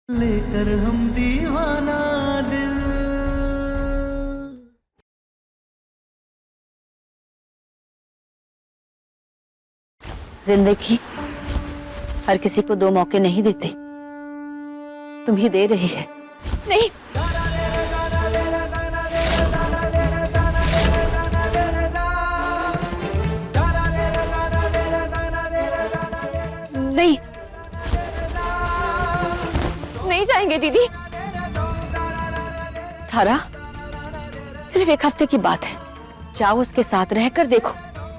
लेकर हम दीवाना दिल। जिंदगी हर किसी को दो मौके नहीं देती, तुम ही दे रही है। नहीं, नहीं, नहीं जाएंगे दीदी। थारा, सिर्फ एक हफ्ते की बात है, जाओ उसके साथ रहकर देखो।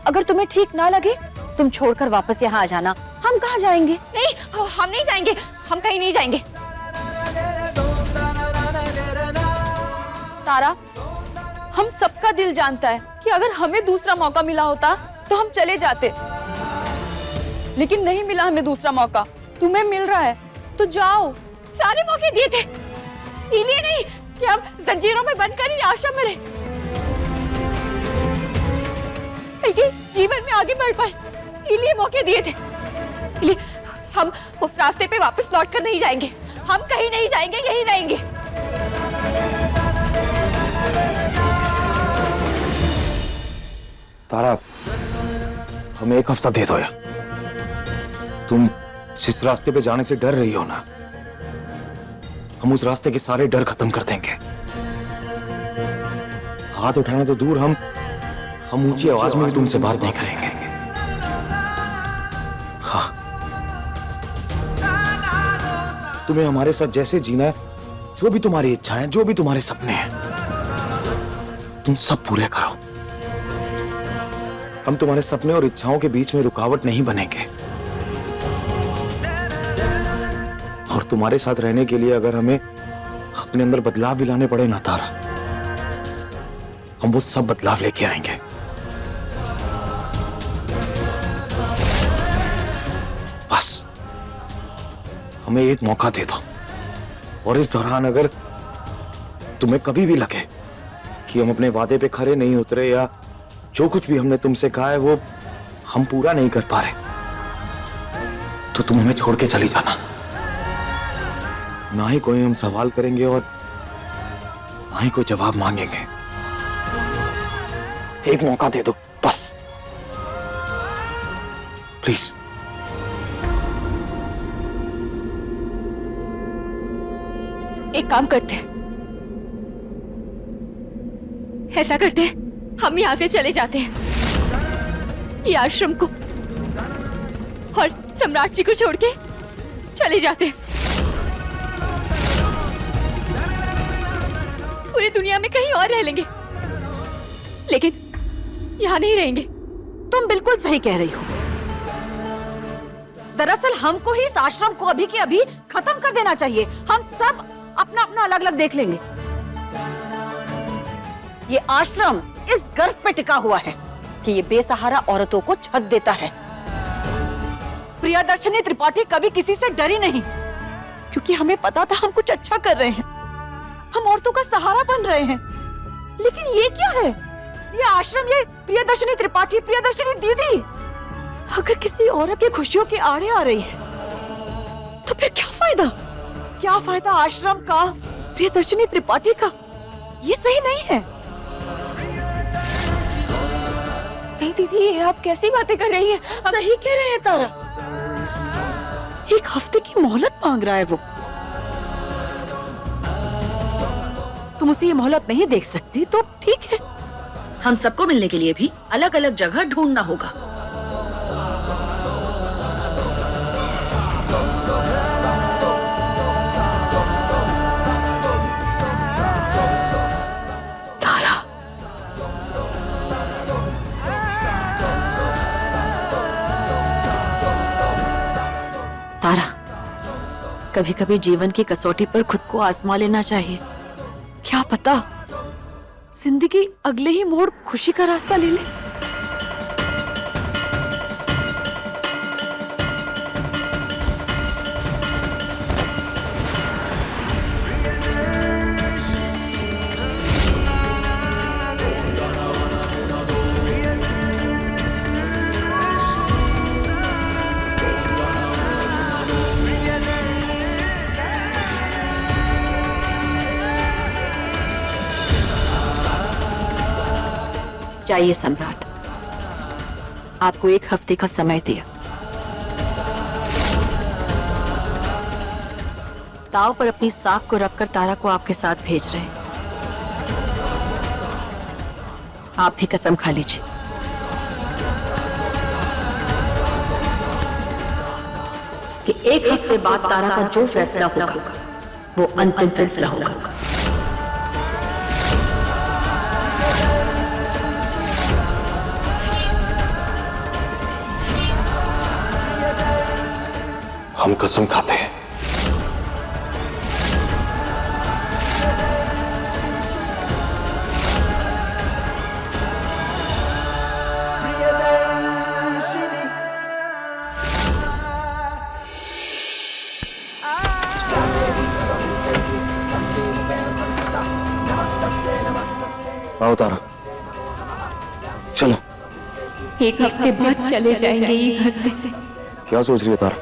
अगर तुम्हें ठीक ना लगे तुम छोड़कर वापस यहाँ आ जाना। हम कहाँ जाएंगे? नहीं, हम नहीं जाएंगे, हम कहीं नहीं जाएंगे। तारा, हम सबका दिल जानता है कि अगर हमें दूसरा मौका मिला होता तो हम चले जाते, लेकिन नहीं मिला हमें दूसरा मौका। तुम्हें मिल रहा है तो जाओ। सारे मौके दिए थे, इसलिए नहीं कि हम जंजीरों में बंद कर ही आश्रम में रहे, बल्कि जीवन में आगे बढ़ पाए, इसलिए मौके दिए थे। इसलिए हम उस रास्ते पे वापस लौट कर नहीं जाएंगे, हम कहीं नहीं जाएंगे, यहीं रहेंगे। तारा, हमें एक हफ्ता दे दो यार। तुम जिस रास्ते पे जाने से डर रही हो ना, हम उस रास्ते के सारे डर खत्म कर देंगे। हाथ उठाना तो दूर, हम ऊंची आवाज में भी तुमसे बात नहीं करेंगे। हाँ, तुम्हें हमारे साथ जैसे जीना है, जो भी तुम्हारी इच्छाएं, जो भी तुम्हारे सपने हैं, तुम सब पूरे करो। हम तुम्हारे सपने और इच्छाओं के बीच में रुकावट नहीं बनेंगे। और तुम्हारे साथ रहने के लिए अगर हमें अपने अंदर बदलाव भी लाने पड़े ना तारा, हम वो सब बदलाव लेके आएंगे। बस हमें एक मौका दे दो, और इस दौरान अगर तुम्हें कभी भी लगे कि हम अपने वादे पे खरे नहीं उतरे, या जो कुछ भी हमने तुमसे कहा है वो हम पूरा नहीं कर पा रहे, तो तुम हमें छोड़ के चली जाना। ना ही कोई हम सवाल करेंगे और ना ही कोई जवाब मांगेंगे। एक मौका दे दो बस, प्लीज। एक काम करते हैं, ऐसा करते हैं, हम यहाँ से चले जाते हैं, ये आश्रम को और सम्राट जी को छोड़ के चले जाते हैं। पूरी दुनिया में कहीं और रह लेंगे, लेकिन यहाँ नहीं रहेंगे। तुम बिल्कुल सही कह रही हो। दरअसल हमको ही इस आश्रम को अभी के अभी खत्म कर देना चाहिए। हम सब अपना अपना अलग अलग देख लेंगे। ये आश्रम इस गर्व पे टिका हुआ है कि ये बेसहारा औरतों को छत देता है। प्रियदर्शनी त्रिपाठी कभी किसी से डरी नहीं, क्योंकि हमें पता था हम कुछ अच्छा कर रहे हैं, हम औरतों का सहारा बन रहे हैं। लेकिन ये क्या है? ये आश्रम, ये प्रियदर्शनी त्रिपाठी, प्रियदर्शनी दीदी अगर किसी औरत की खुशियों के आड़े आ रही है तो फिर क्या फायदा? क्या फायदा आश्रम का, प्रियदर्शनी त्रिपाठी का? ये सही नहीं है। नहीं दीदी, ये आप कैसी बातें कर रही हैं? सही कह रहे हैं तारा। एक हफ्ते की मोहलत मांग रहा है वो। तुम उसे ये मोहलत नहीं देख सकती तो ठीक है। हम सबको मिलने के लिए भी अलग अलग जगह ढूंढना होगा। तारा, तारा, कभी कभी जीवन की कसौटी पर खुद को आजमा लेना चाहिए। क्या पता जिंदगी अगले ही मोड़ खुशी का रास्ता ले ले। जाइए सम्राट, आपको 1 हफ्ते का समय दिया। दाव पर अपनी साख को रखकर तारा को आपके साथ भेज रहे हैं। आप भी कसम खा लीजिए। कि 1 हफ्ते बाद तारा का जो फैसला होगा वो अंतिम फैसला होगा। हम कसम खाते हैं। आओ तारा, चलो। 1 हफ्ते बाद चले जाएंगे ये घर से। क्या सोच रही है तारा?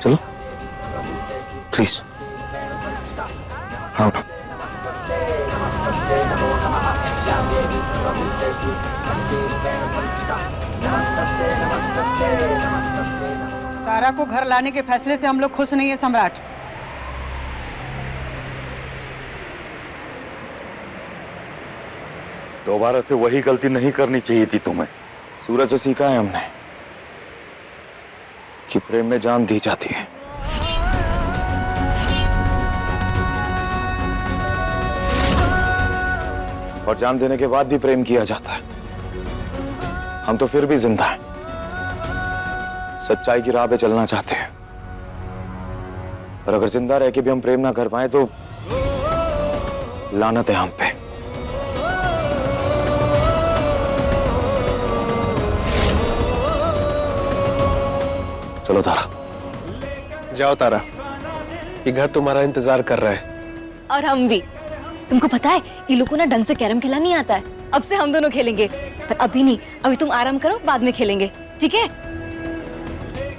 चलो प्लीज, आओ ना। तारा को घर लाने के फैसले से हम लोग खुश नहीं है सम्राट। दोबारा से वही गलती नहीं करनी चाहिए थी तुम्हें। सूरज से सीखा है हमने कि प्रेम में जान दी जाती है। और जान देने के बाद भी प्रेम किया जाता है। हम तो फिर भी जिंदा हैं, सच्चाई की राह पे चलना चाहते हैं। और अगर जिंदा रह के भी हम प्रेम ना कर पाए तो लानत है हम पे। चलो तारा। जाओ तारा, ये घर तुम्हारा इंतजार कर रहा है। और हम भी। तुमको पता है ये लोगों को ना ढंग से कैरम खेलना नहीं आता है। अब से हम दोनों खेलेंगे, पर अभी नहीं। अभी तुम आराम करो, बाद में खेलेंगे, ठीक है?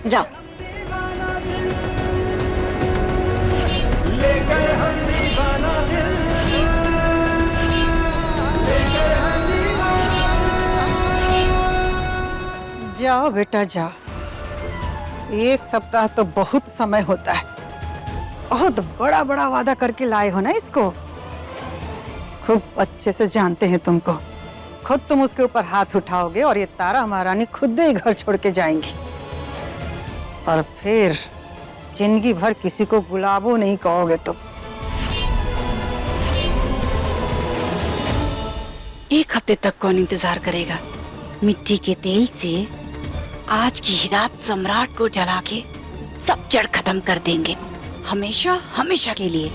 जाओ। जाओ बेटा जाओ, 1 सप्ताह तो बहुत समय होता है। बहुत बड़ा बड़ा वादा करके लाए हो ना इसको। खूब अच्छे से जानते हैं तुमको। खुद तुम उसके ऊपर हाथ उठाओगे और ये तारा महारानी खुद ही घर छोड़ के जाएंगी। और फिर जिंदगी भर किसी को गुलाबो नहीं कहोगे तुम। 1 हफ्ते तक कौन इंतजार करेगा? मिट्टी के तेल से आज की ही रात सम्राट को जला के सब जड़ खत्म कर देंगे, हमेशा हमेशा के लिए।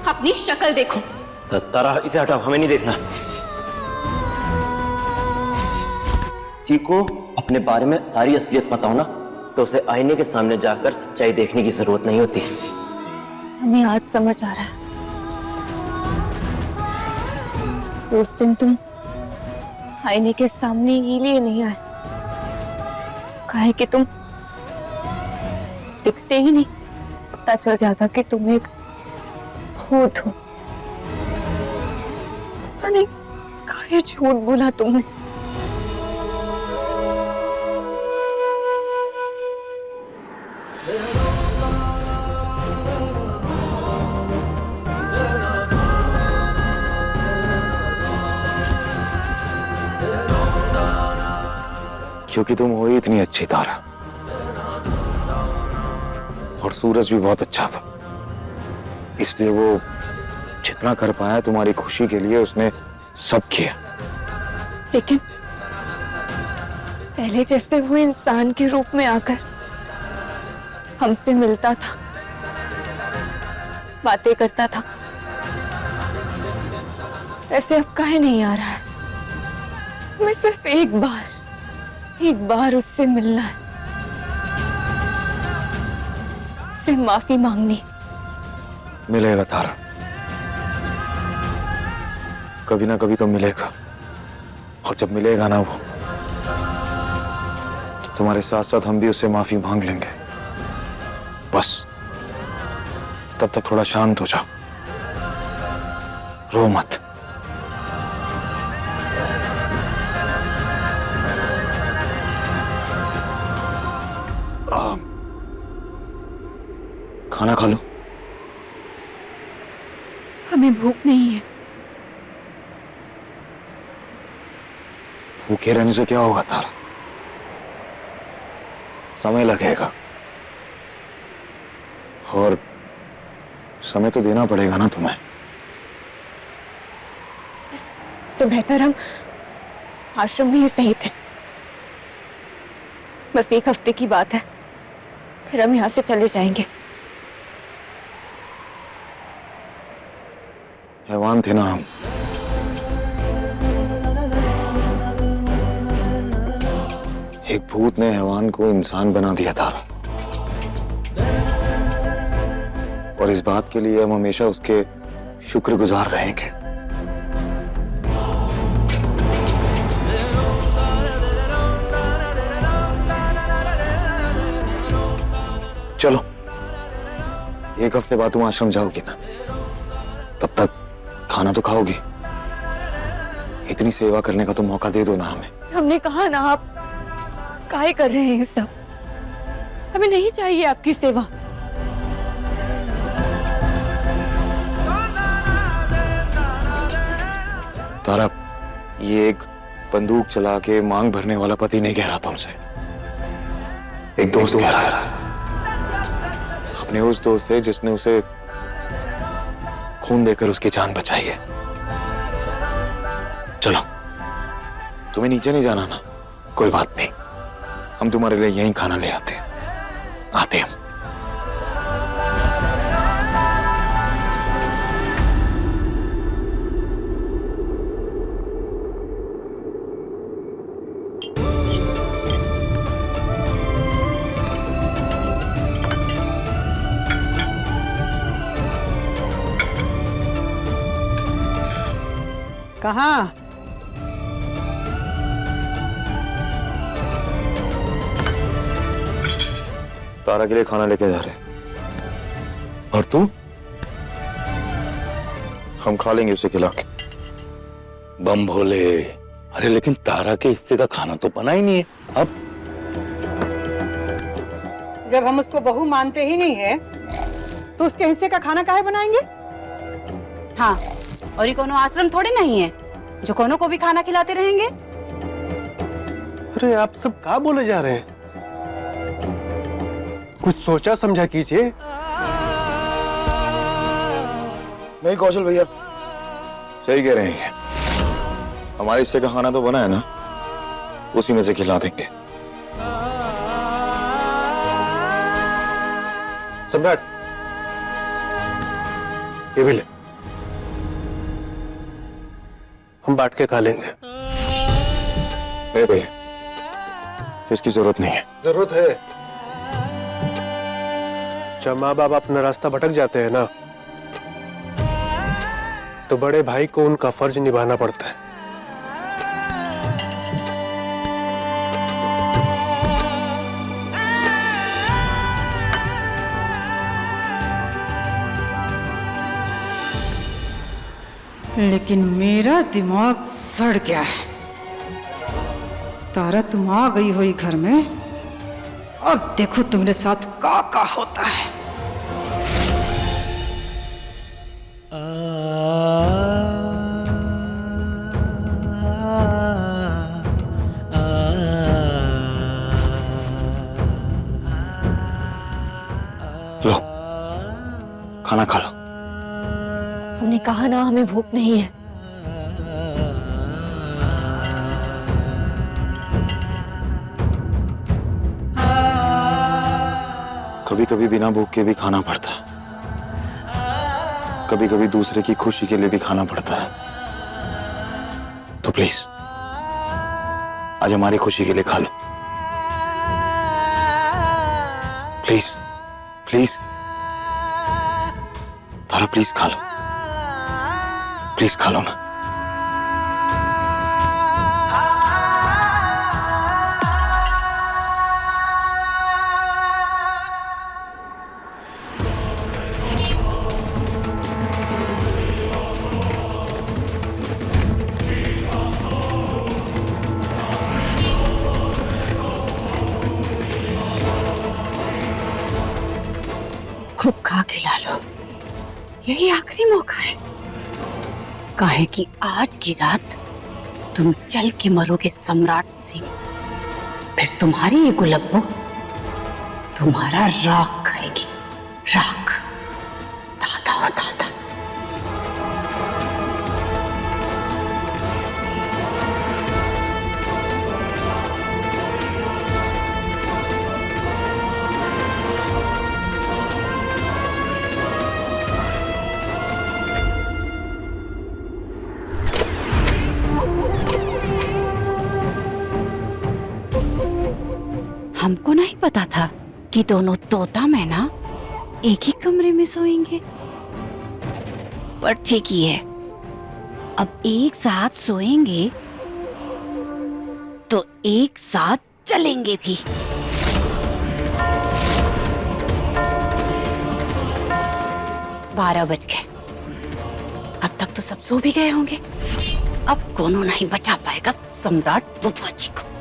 अपनी शक्ल देखो। तारा, इसे हटाओ, हमें नहीं देखना। किसी को अपने बारे में सारी असलियत पता हो ना, तो उसे आईने के सामने जाकर सच्चाई देखने की जरूरत नहीं होती। हमें आज समझ आ रहा है। उस दिन तुम आईने के सामने इसीलिए नहीं आए, काहे कि तुम दिखते ही नहीं। पता चल जाता कि तुम एक भूत हो। पता नहीं काहे झूठ बोला तुमने। क्योंकि तुम हो ही इतनी अच्छी तारा, और सूरज भी बहुत अच्छा था, इसलिए वो जितना कर पाया तुम्हारी खुशी के लिए उसने सब किया। लेकिन पहले जैसे वो इंसान के रूप में आकर हमसे मिलता था, बातें करता था, ऐसे अब काहे नहीं आ रहा है? मैं सिर्फ एक बार उससे मिलना है, उससे माफी मांगनी। मिलेगा तारा, कभी ना कभी तो मिलेगा। और जब मिलेगा ना वो, तो तुम्हारे साथ साथ हम भी उससे माफी मांग लेंगे। बस तब तक थोड़ा शांत हो जाओ, रो मत। खाना खा लो। हमें भूख नहीं है। भूखे रहने से क्या होगा तारा? समय लगेगा, और समय तो देना पड़ेगा ना तुम्हें। इससे बेहतर हम आश्रम में ही सही थे। बस 1 हफ्ते की बात है, फिर हम यहाँ से चले जाएंगे। हैवान थे ना हम। एक भूत ने हैवान को इंसान बना दिया था, और इस बात के लिए हम हमेशा उसके शुक्रगुजार रहेंगे। चलो, 1 हफ्ते बाद तुम आश्रम जाओगी ना, तब तक खाना तो खाओगी। इतनी सेवा करने का तो मौका दे दो ना हमें। हमने कहा ना, आप काहे कर रहे हैं ये सब? हमें नहीं चाहिए आपकी सेवा। तारा, ये एक बंदूक चला के मांग भरने वाला पति नहीं कह रहा तुमसे, एक दोस्त कह रहा है। अपने उस दोस्त से जिसने उसे खून देकर उसकी जान बचाई है। चलो, तुम्हें नीचे नहीं जाना ना? कोई बात नहीं, हम तुम्हारे लिए यहीं खाना ले आते हैं। आते हैं। कहाँ? तारा के लिए खाना लेके जा रहे। और तू? हम खा लेंगे उसे खिला के। बम भोले। अरे लेकिन तारा के हिस्से का खाना तो बना ही नहीं है। अब जब हम उसको बहू मानते ही नहीं है, तो उसके हिस्से का खाना काहे बनाएंगे? हाँ, और ये कोनो आश्रम थोड़े नहीं है जो कोनो को भी खाना खिलाते रहेंगे। अरे आप सब क्या बोले जा रहे हैं? कुछ सोचा समझा कीजिए। नहीं कौशल भैया, सही कह रहे हैं। हमारे हिस्से का खाना तो बना है ना, उसी में से खिला देंगे। सम्राट, ये भी ले, हम बांट के खा लेंगे। नहीं भैया, इसकी जरूरत नहीं है। जरूरत है। जब माँ बाप अपना रास्ता भटक जाते हैं ना, तो बड़े भाई को उनका फर्ज निभाना पड़ता है। लेकिन मेरा दिमाग सड़ गया है। तारा, तुम आ गई हो ये घर में, अब देखो तुम्हारे साथ का होता है। लो, खाना खा लो। हमने कहा ना, हमें भूख नहीं है। कभी कभी बिना भूख के भी खाना पड़ता है, कभी कभी दूसरे की खुशी के लिए भी खाना पड़ता है। तो प्लीज आज हमारी खुशी के लिए खा लो। प्लीज प्लीज तारा, प्लीज खा लो, प्लीज खा लो ना। चला लो, यही आखिरी मौका है। काहे कि आज की रात तुम चल के मरोगे सम्राट सिंह, फिर तुम्हारी ये गुलब्बो तुम्हारा राख खाएगी, राख। दादा और दादा। हमको नहीं पता था कि दोनों तोता मैना एक ही कमरे में सोएंगे, पर ठीक ही है, अब एक साथ सोएंगे तो एक साथ चलेंगे भी। बारह बज गए, अब तक तो सब सो भी गए होंगे। अब कोनो नहीं बचा पाएगा सम्राट बुबुआ जी को।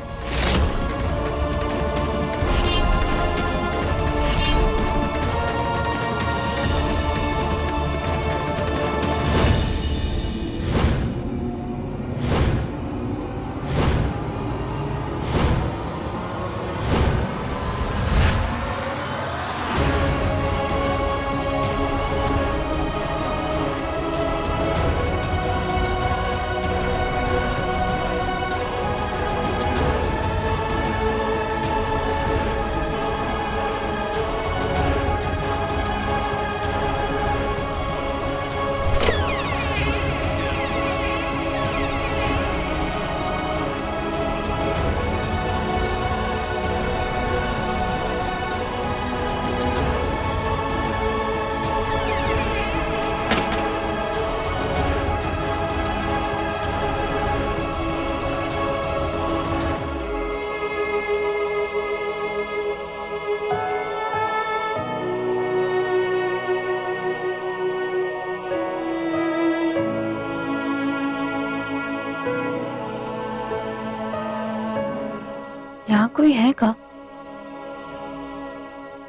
यहाँ कोई है का?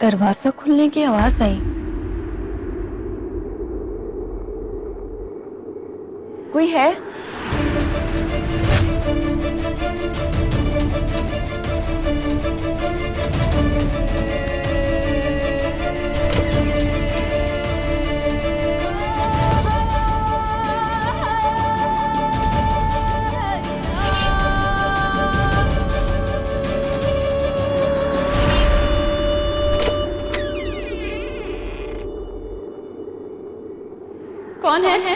दरवाजा खुलने की आवाज आई। कोई है? कौन है?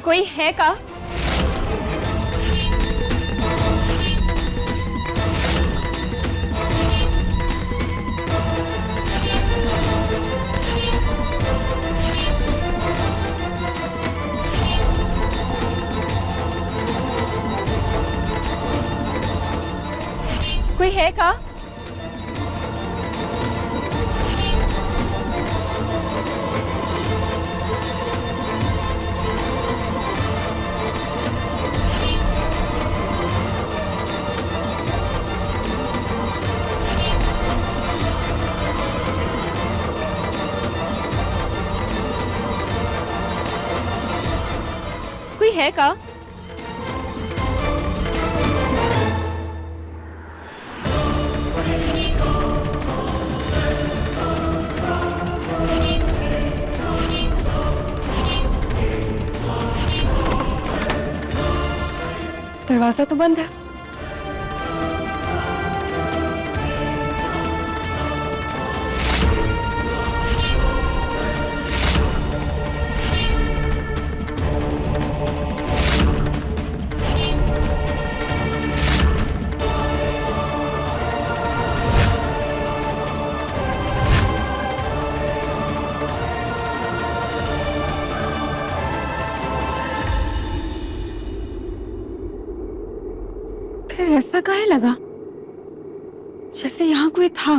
कोई है का? कोई है का? कोई है का? दरवाजा तो बंद है। काहे लगा जैसे यहाँ कोई था।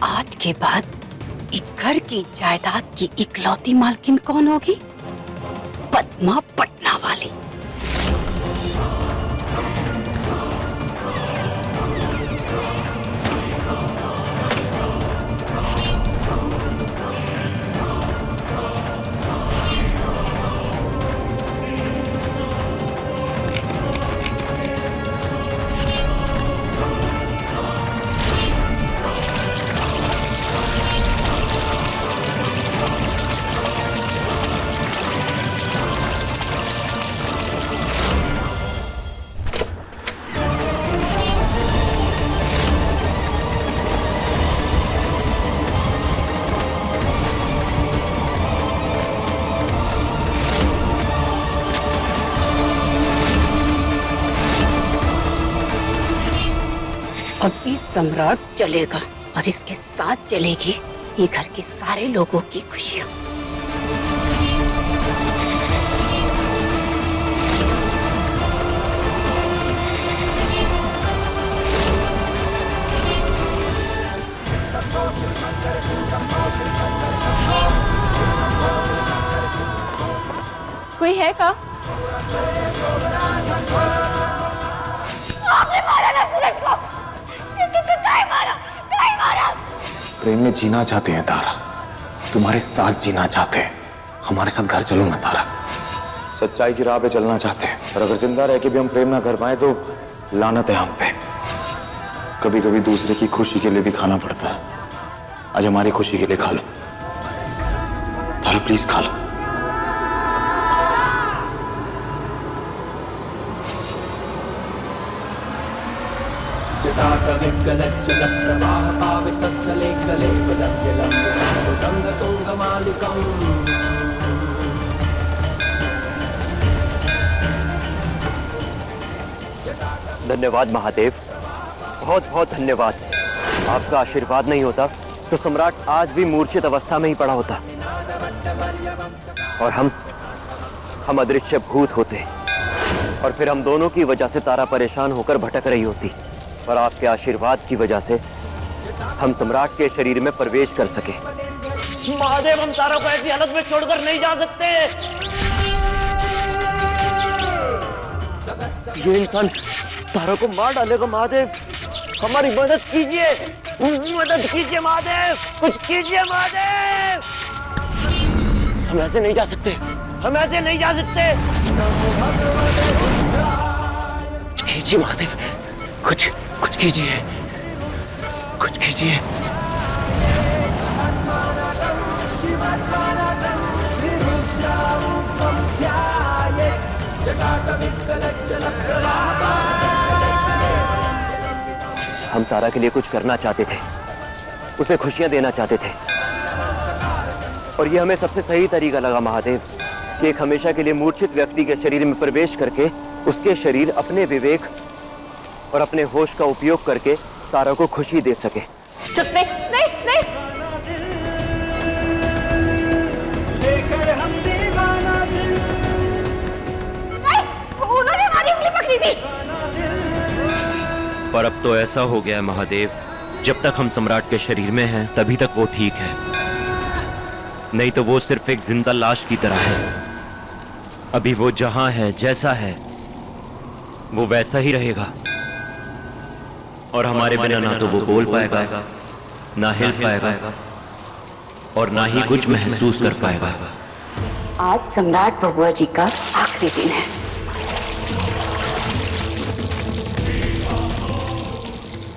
आज के बाद इस घर की जायदाद की इकलौती मालकिन कौन होगी? पद्मा पटना वाली। अब इस सम्राट चलेगा और इसके साथ चलेगी ये घर के सारे लोगों की खुशियां। कोई है का? आपने मारा ना सूरज को। काहे मारा? काहे मारा? प्रेम में जीना चाहते हैं तारा, तुम्हारे साथ जीना चाहते हैं। हमारे साथ घर चलो ना तारा, सच्चाई की राह पे चलना चाहते हैं। और अगर जिंदा रह के भी हम प्रेम ना कर पाए तो लानत है हम पे। कभी कभी दूसरे की खुशी के लिए भी खाना पड़ता है। आज हमारी खुशी के लिए खा लो तारा, प्लीज खा लो। धन्यवाद महादेव, बहुत बहुत धन्यवाद। आपका आशीर्वाद नहीं होता तो सम्राट आज भी मूर्छित अवस्था में ही पड़ा होता और हम अदृश्य भूत होते और फिर हम दोनों की वजह से तारा परेशान होकर भटक रही होती। पर आपके आशीर्वाद की वजह से हम सम्राट के शरीर में प्रवेश कर सके। महादेव, हम तारा को ऐसी हालत में छोड़कर नहीं जा सकते। ये इंसान तारा को मार डालेगा। महादेव, हमारी मदद कीजिए, मदद कीजिए महादेव, कुछ कीजिए महादेव। हम ऐसे नहीं जा सकते, हम ऐसे नहीं जा सकते। कुछ कीजिए महादेव, कुछ कीजिए, कुछ कीजिए। हम तारा के लिए कुछ करना चाहते थे, उसे खुशियां देना चाहते थे और ये हमें सबसे सही तरीका लगा महादेव कि एक हमेशा के लिए मूर्छित व्यक्ति के शरीर में प्रवेश करके उसके शरीर अपने विवेक और अपने होश का उपयोग करके तारा को खुशी दे सके। चुप, नहीं नहीं नहीं। नहीं, उन्होंने हमारी उंगली पकड़ी थी। पर अब तो ऐसा हो गया है महादेव, जब तक हम सम्राट के शरीर में हैं तभी तक वो ठीक है, नहीं तो वो सिर्फ एक जिंदा लाश की तरह है। अभी वो जहां है, जैसा है, वो वैसा ही रहेगा और हमारे बिना ना तो वो बोल पाएगा, ना हिल पाएगा और ना ही कुछ महसूस कर पाएगा। आज सम्राट बबुआ जी का आखिरी दिन है।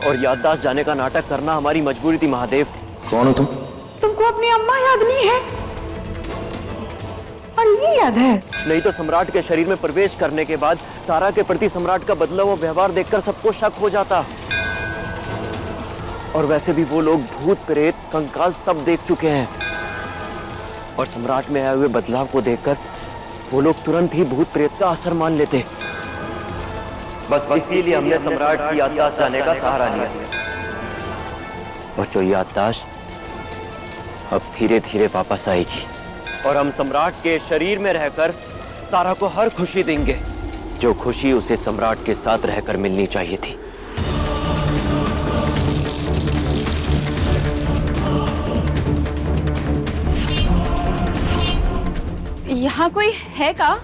और याददाश्त जाने का नाटक करना हमारी मजबूरी थी महादेव। कौन हो तुम? तुमको अपनी अम्मा याद नहीं है और ये याद है? नहीं तो सम्राट के शरीर में प्रवेश करने के बाद तारा के प्रति सम्राट का बदला हुआ व्यवहार देखकर सबको शक हो जाता। और वैसे भी वो लोग भूत प्रेत कंकाल सब देख चुके हैं और सम्राट में आए हुए बदलाव को देखकर वो लोग तुरंत ही भूत प्रेत का असर मान लेते। बस इसीलिए हमने सम्राट की याददाश्त जाने का सहारा लिया और जो याददाश्त अब धीरे धीरे वापस आएगी और हम सम्राट के शरीर में रहकर तारा को हर खुशी देंगे जो खुशी उसे सम्राट के साथ रहकर मिलनी चाहिए थी। यहाँ कोई है का?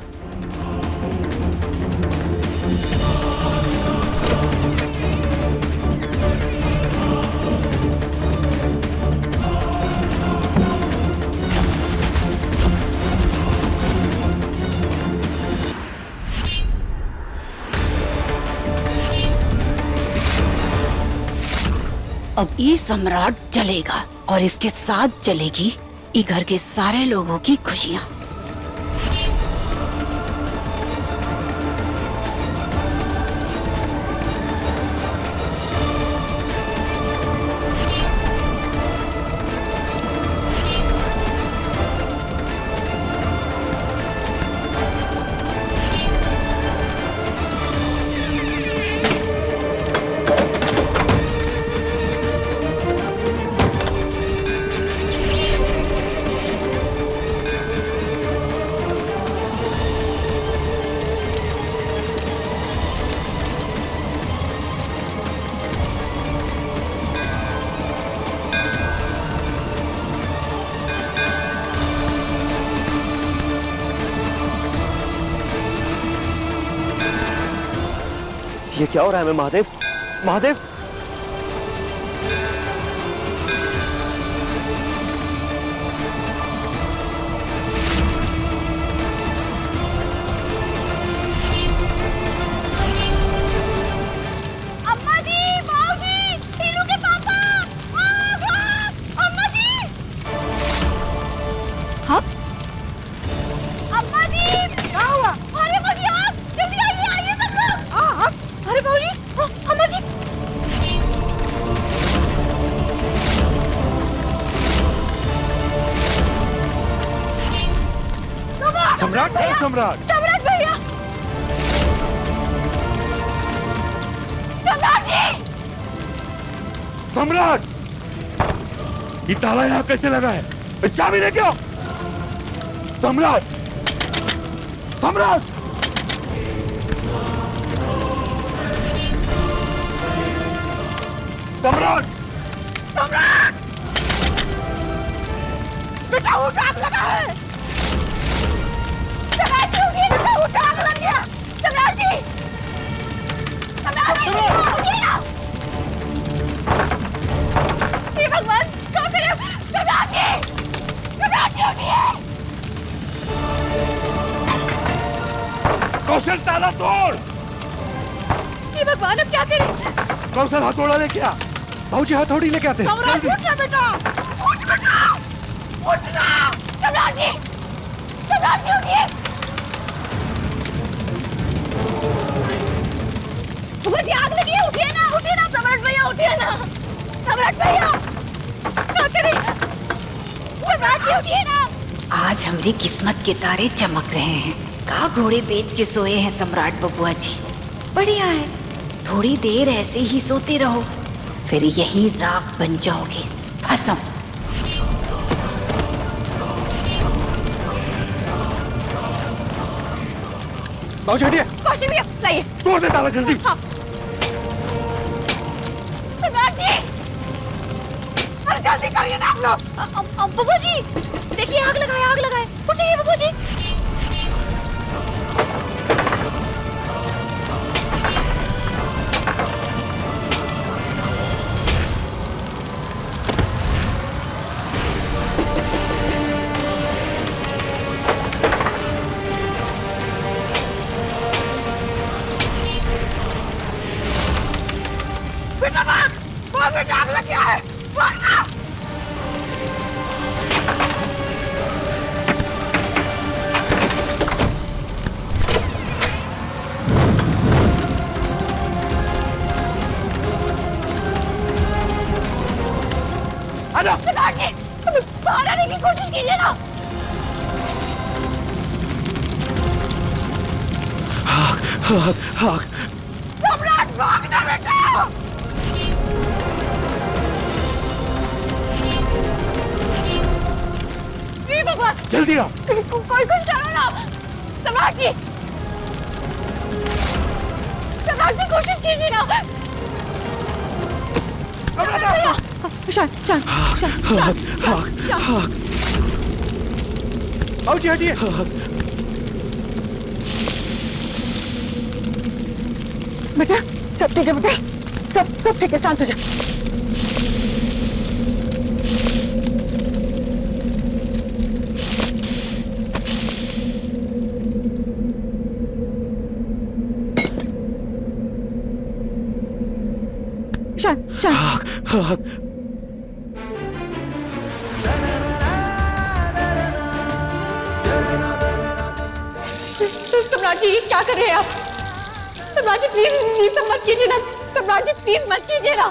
अब ये सम्राट चलेगा और इसके साथ चलेगी ये घर के सारे लोगों की खुशियाँ। ये क्या हो रहा है महादेव? महादेव, अम्मा जी, बाबूजी, हीरू के पापा, अम्मा जी। हाँ? अम्मा जी, क्या हुआ? अरे बाबूजी, आप जल्दी आइए, आइए सब लोग। हाँ, अरे बाबूजी, अम्मा जी। सम्राट, सम्राट, सम्राट भैया, सम्राट जी। सम्राट, ये ताला यहाँ कैसे लगा है? चाबी लेके आओ। सम्राट, सम्राट, सम्राट, सम्राट, बेटा वो आग लगा है। सम्राट जी उठिए, बेटा वो आग लग गया। सम्राट जी, सम्राट जी उठिए ना। हे भगवान, क्या करें? सम्राट जी उठिए। कौशल ताला तोड़। हे भगवान, अब क्या करें? कौशल हथौड़ा लेके आ। भाऊजी हथौड़ी लेके आते हैं। सम्राट उठ ना बेटा, उठ बेटा, उठना। सम्राट जी उठिए। मुझे आग लगी है, उठिए ना सम्राट भैया, उठिए ना। सम्राट भैया, क्या करें? सम्राट जी उठिए ना। आज हमारी किस्मत के तारे चमक रहे हैं। का घोड़े बेच के सोए हैं सम्राट बबुआ जी। बढ़िया है, थोड़ी देर ऐसे ही सोते रहो, फिर यही राख बन जाओगे। भस्म। भाऊजी हटिए। कौशल भैया, लाइए। तोड़ दे ताला जल्दी। हाँ। सम्राट जी, अरे जल्दी करिए ना आप लोग। बबू जी, देखिए आग लगाए। उठिए बबू जी। बेटा भाग, बेटा आग लग गया है। भागना। सम्राट जी, बाहर आने की कोशिश कीजिए ना। सम्राट भागना बेटा। जल्दी आओ। कोई कुछ करो ना सम्राट जी, सम्राट जी कोशिश कीजिए ना। शांत शांत शांत शांत। बाबूजी हटिए। बेटा सब ठीक है बेटा, सब ठीक है, शांत हो जा। शांत शांत। सम्राट जी ये क्या कर रहे हैं आप? सम्राट जी प्लीज प्लीज मत कीजिए ना, सम्राट जी प्लीज मत कीजिए ना।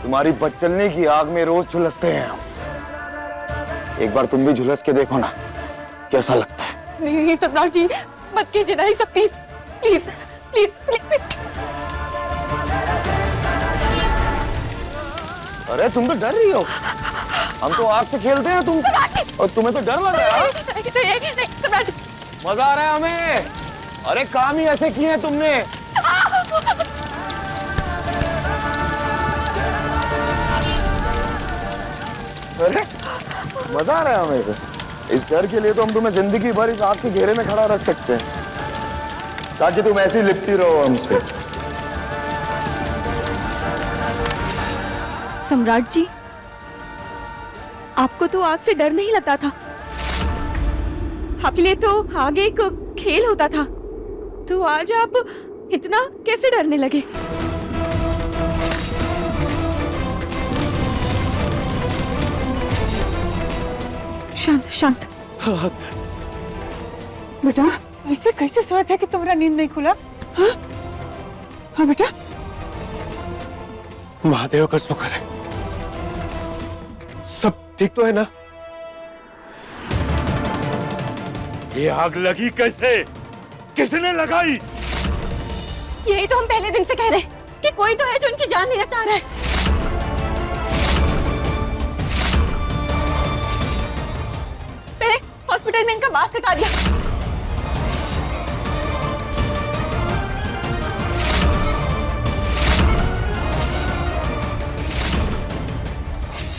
तुम्हारी बदचलने की आग में रोज झुलसते हैं हम। एक बार तुम भी झुलस के देखो ना, कैसा लगता है। नहीं सम्राट जी मत कीजिए ना ये सब, प्लीज प्लीज प्लीज प्लीज। अरे तुम तो डर रही हो, हम तो आग से खेलते हैं, तुम और तुम्हें तो डर लग रहा है। नहीं सम्राट जी। मजा आ रहा है हमें। अरे काम ही ऐसे किए हैं तुमने। अरे मजा आ रहा है हमें तो। इस डर के लिए तो हम तुम्हें जिंदगी भर इस आग के घेरे में खड़ा रख सकते हैं, ताकि तुम ऐसे ही लिपटी रहो हमसे। सम्राट जी आपको तो आग से डर नहीं लगता था, आपके लिए तो आगे एक खेल होता था, तो आज आप इतना कैसे डरने लगे? शांत शांत। बेटा ऐसे कैसे सोए थे कि तुम्हारा नींद नहीं खुला? हाँ हाँ बेटा। महादेव का शुक्र है, सब ठीक तो है ना? ये आग लगी कैसे? किसने लगाई? यही तो हम पहले दिन से कह रहे हैं कि कोई तो है जो इनकी जान लेना चाह रहा है। पहले हॉस्पिटल में इनका मास्क हटा दिया,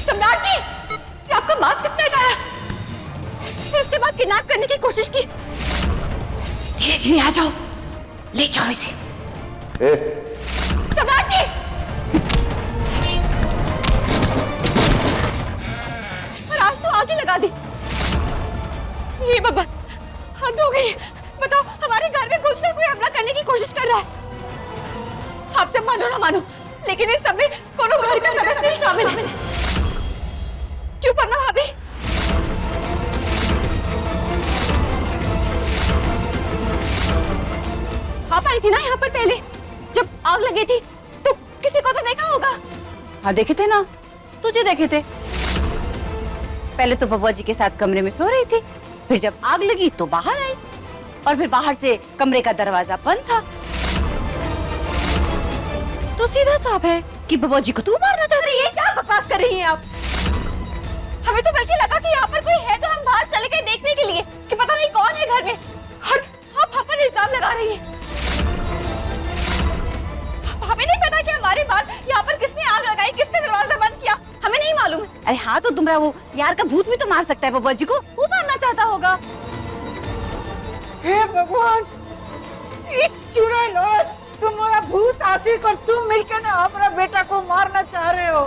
सम्राट जी ये आपका मास्क किसने हटाया? फिर उसके बाद किडनैप करने की कोशिश की। धीरे धीरे आ जाओ, ले जाओ इसे। सम्राट जी और आज तो आग ही लगा दी। ये बाबा हद हो गई। बताओ हमारे घर में घुसकर कोई हमला करने की कोशिश कर रहा है। आप सब मानो ना मानो, लेकिन इन सब में कोनो घर का सदस्य ही शामिल है। क्यों पन्ना भाभी? आप आई थी ना यहाँ पर पहले जब आग लगी थी, तो किसी को तो देखा होगा। हाँ देखे थे ना, तुझे देखे थे। पहले तो बब्बा जी के साथ कमरे में सो रही थी, फिर जब आग लगी तो बाहर आई, और फिर बाहर से कमरे का दरवाजा बंद था। तो सीधा साफ है कि बब्बा जी को तू मारना चाह रही है। क्या बकवास कर रही हैं आप? हमें तो बल्कि लगा कि यहाँ पर कोई है, तो हम बाहर चले गए देखने के लिए कि पता नहीं कौन है घर में, और आप हम पर इल्जाम लगा रही हैं। हमें नहीं पता कि हमारे बाद यहाँ पर किसने आग लगाई, किसने दरवाजा बंद किया, हमें नहीं मालूम है। अरे हाँ, तो तुम्हारा वो यार का भूत भी तो मार सकता है बब्बा जी को, वो मारना चाहता होगा। हे भगवान, इस चुड़ैल औरत, तुम्हारा भूत आशिक और तुम मिलकर ना हमारा बेटा को मारना चाह रहे हो।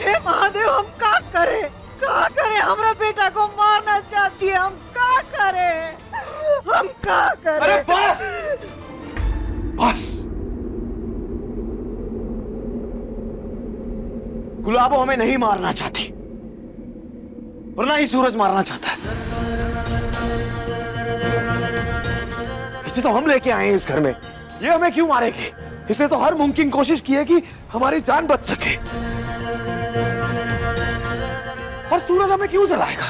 हे महादेव, हम क्या करें? हमारा बेटा को मारना चाहती है, हम क्या करें? अरे बस बस। गुलाबो हमें नहीं मारना चाहती, और ना ही सूरज मारना चाहता है। इसे तो हम लेके आए हैं इस घर में, ये हमें क्यों मारेगी? इसे तो हर मुमकिन कोशिश की है कि हमारी जान बच सके। और सूरज हमें क्यों जलाएगा?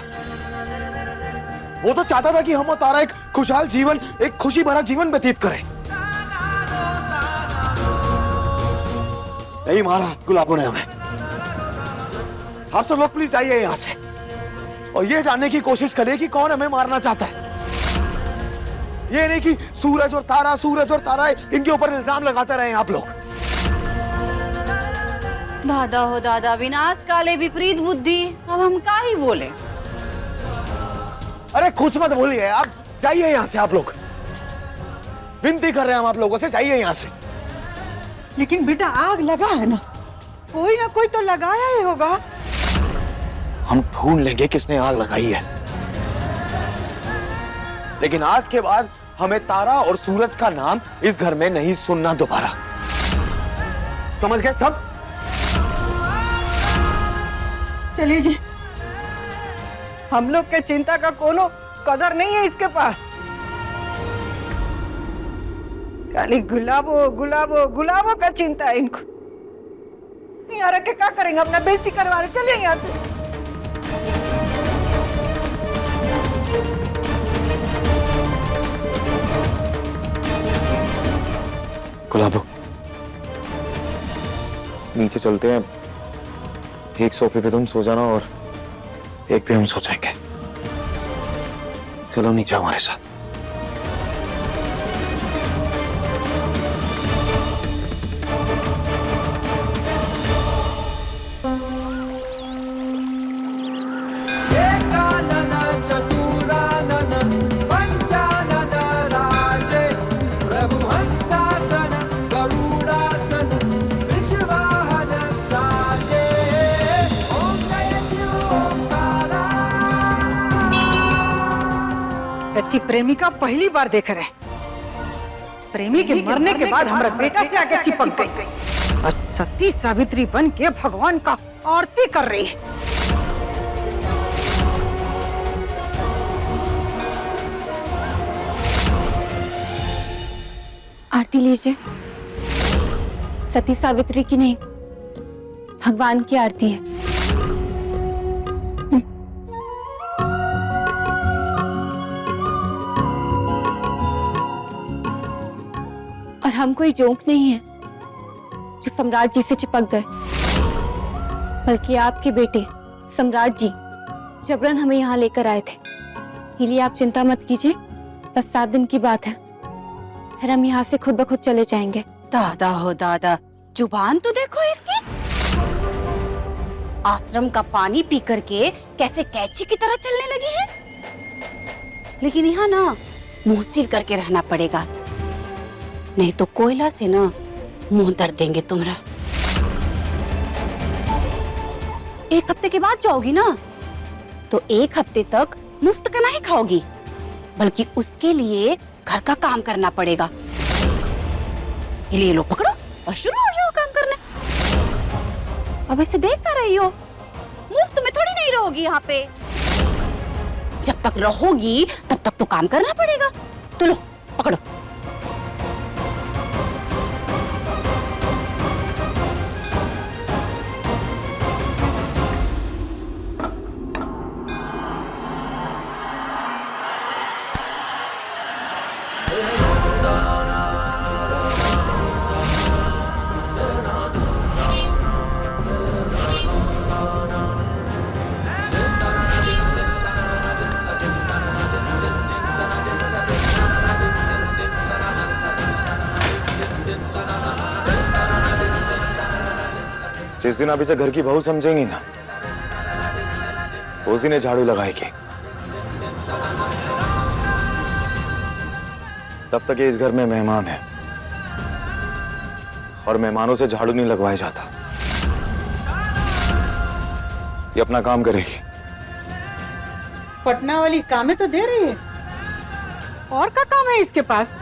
वो तो चाहता था कि हम और तारा एक खुशहाल जीवन, एक खुशी भरा जीवन व्यतीत करें। नहीं मारा गुलाबों ने हमें। आप सब लोग प्लीज जाइए यहां से और ये जानने की कोशिश करिए कि कौन हमें मारना चाहता है। ये नहीं कि सूरज और तारा इनके ऊपर इल्जाम लगाते रहे आप लोग। दादा हो दादा, विनाश काले विपरीत बुद्धि, अब हम का ही बोले। अरे कुछ मत बोलिए, आप जाइए यहां से। आप लोग विनती कर रहे हैं हम आप लोगों से, जाइए यहां से। लेकिन बेटा आग लगा है ना कोई तो लगाया ही होगा। हम ढूंढ लेंगे किसने आग लगाई है, लेकिन आज के बाद हमें तारा और सूरज का नाम इस घर में नहीं सुनना दोबारा। समझ गए सब? चलिए जी, हम लोग के चिंता का कोनो कदर नहीं है इसके पास। खाली गुलाबो का चिंता है इनको। यहाँ रख के क्या करेंगे, अपना बेइज्जती करवा रहे। चलिए यहाँ से। गुलाबो, नीचे चलते हैं। एक सोफे पे तुम सो जाना और एक पे हम सो जाएंगे। चलो नीचे हमारे साथ। ऐसी प्रेमिका पहली बार देख रहे। प्रेमी के मरने के बाद हमारा बेटा से आके चिपक गई और सती सावित्री बन के भगवान का आरती कर रही। आरती लीजिए। सती सावित्री की नहीं, भगवान की आरती है। और हम कोई जोंक नहीं है जो सम्राट जी से चिपक गए, बल्कि आपके बेटे सम्राट जी जबरन हमें यहाँ लेकर आए थे। इसलिए आप चिंता मत कीजिए, बस 7 दिन की बात है, फिर हम यहाँ से खुद ब खुद चले जाएंगे। दादा हो दादा, जुबान तो देखो इसकी। आश्रम का पानी पी करके कैसे कैची की तरह चलने लगी है। लेकिन यहाँ ना मुंह सिर करके रहना पड़ेगा, नहीं तो कोयला से ना मुंह दर देंगे तुम्हारा। 1 हफ्ते के बाद जाओगी ना तो 1 हफ्ते तक मुफ्त का नहीं खाओगी, बल्कि उसके लिए घर का काम करना पड़ेगा। ये लो पकड़ो और शुरू हो जाओ काम करने। अब ऐसे देख कर रही हो, मुफ्त में थोड़ी नहीं रहोगी यहाँ पे। जब तक रहोगी तब तक तो काम करना पड़ेगा। तो लो पकड़ो। जिस दिन आप इसे घर की बहू समझेंगी ना, उस दिन झाड़ू लगाएगी। तब तक ये इस घर में मेहमान है और मेहमानों से झाड़ू नहीं लगवाया जाता। ये अपना काम करेगी। पटना वाली कामें तो दे रही है, और क्या काम है इसके पास।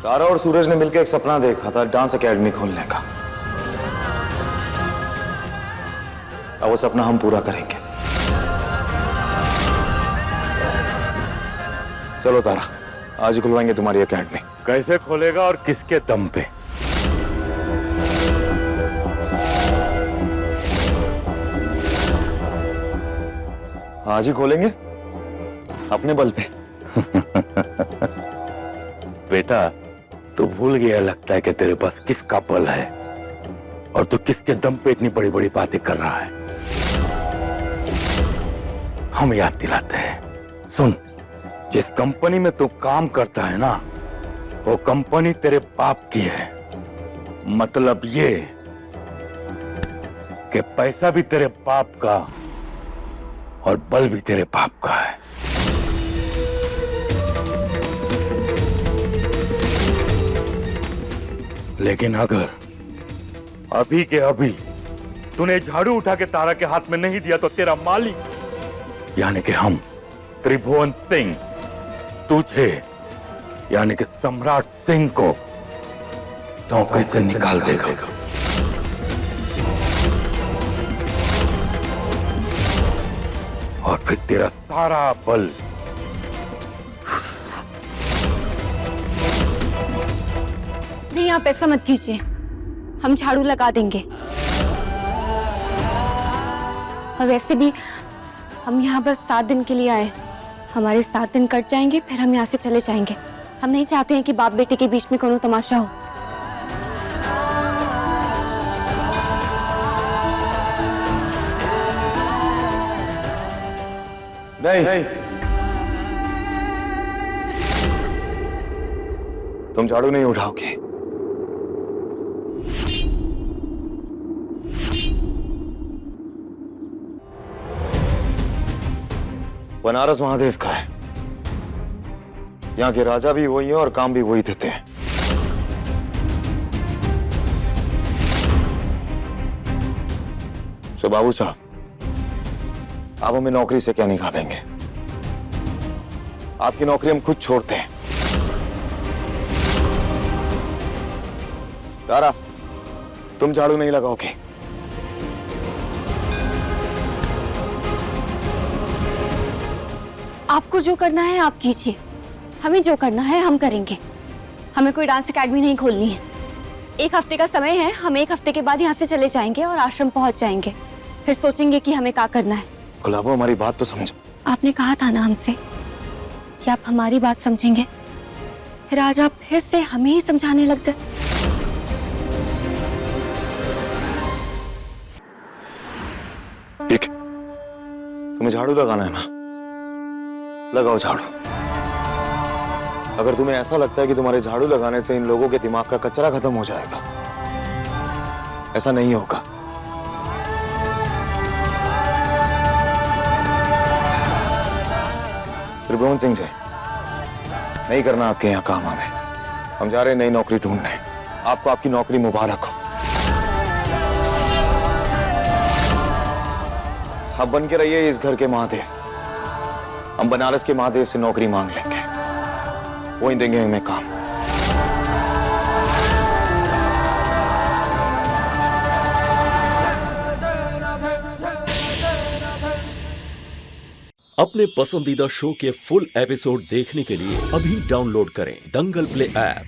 तारा और सूरज ने मिलकर एक सपना देखा था, डांस एकेडमी खोलने का। अब वो सपना हम पूरा करेंगे। चलो तारा, आज ही खुलवाएंगे तुम्हारी एकेडमी। कैसे खोलेगा और किसके दम पे? आज ही खोलेंगे अपने बल पे। बेटा, तू भूल गया लगता है कि तेरे पास किसका बल है और तू किसके दम पे इतनी बड़ी बड़ी बातें कर रहा है। हम याद दिलाते हैं, सुन, जिस कंपनी में तू काम करता है ना, वो कंपनी तेरे बाप की है। मतलब ये कि पैसा भी तेरे बाप का और बल भी तेरे बाप का है। लेकिन अगर अभी के अभी तूने झाड़ू उठा के तारा के हाथ में नहीं दिया तो तेरा मालिक यानी कि हम त्रिभुवन सिंह तुझे यानी कि सम्राट सिंह को नौकरी से निकाल देगा। और फिर तेरा सारा बल नहीं, आप ऐसा मत कीजिए, हम झाड़ू लगा देंगे। और वैसे भी हम यहाँ बस 7 दिन के लिए आए, हमारे 7 दिन कट जाएंगे, फिर हम यहाँ से चले जाएंगे। हम नहीं चाहते हैं कि बाप बेटे के बीच में कोनो तमाशा हो। नहीं, तुम झाड़ू नहीं उठाओगे। बनारस महादेव का है, यहाँ के राजा भी वही है और काम भी वही देते हैं। तो बाबू साहब, आप हमें नौकरी से क्या निकालेंगे? आपकी नौकरी हम खुद छोड़ते हैं। तारा, तुम झाड़ू नहीं लगाओगे। आपको जो करना है आप कीजिए, हमें जो करना है हम करेंगे। हमें कोई डांस एकेडमी नहीं खोलनी है। 1 हफ्ते का समय है, हम 1 हफ्ते के बाद यहाँ से चले जाएंगे और आश्रम पहुंच जाएंगे। फिर सोचेंगे कि हमें क्या करना है। गुलाबो, हमारी बात तो समझो। आपने कहा था ना हमसे कि आप हमारी बात समझेंगे, फिर आज आप फिर से हमें ही समझाने लग गए। ठीक है, तुम्हें झाड़ू लगाना है ना, लगाओ झाड़ू। अगर तुम्हें ऐसा लगता है कि तुम्हारे झाड़ू लगाने से इन लोगों के दिमाग का कचरा खत्म हो जाएगा, ऐसा नहीं होगा। त्रिभुवन सिंह जी, नहीं करना आपके यहाँ काम हमें। हम जा रहे हैं नई नौकरी ढूंढने। आपको आपकी नौकरी मुबारक हो। अब बन के रहिए इस घर के महादेव। हम बनारस के महादेव से नौकरी मांग लेंगे, वही देंगे हमें काम। अपने पसंदीदा शो के फुल एपिसोड देखने के लिए अभी डाउनलोड करें दंगल प्ले ऐप।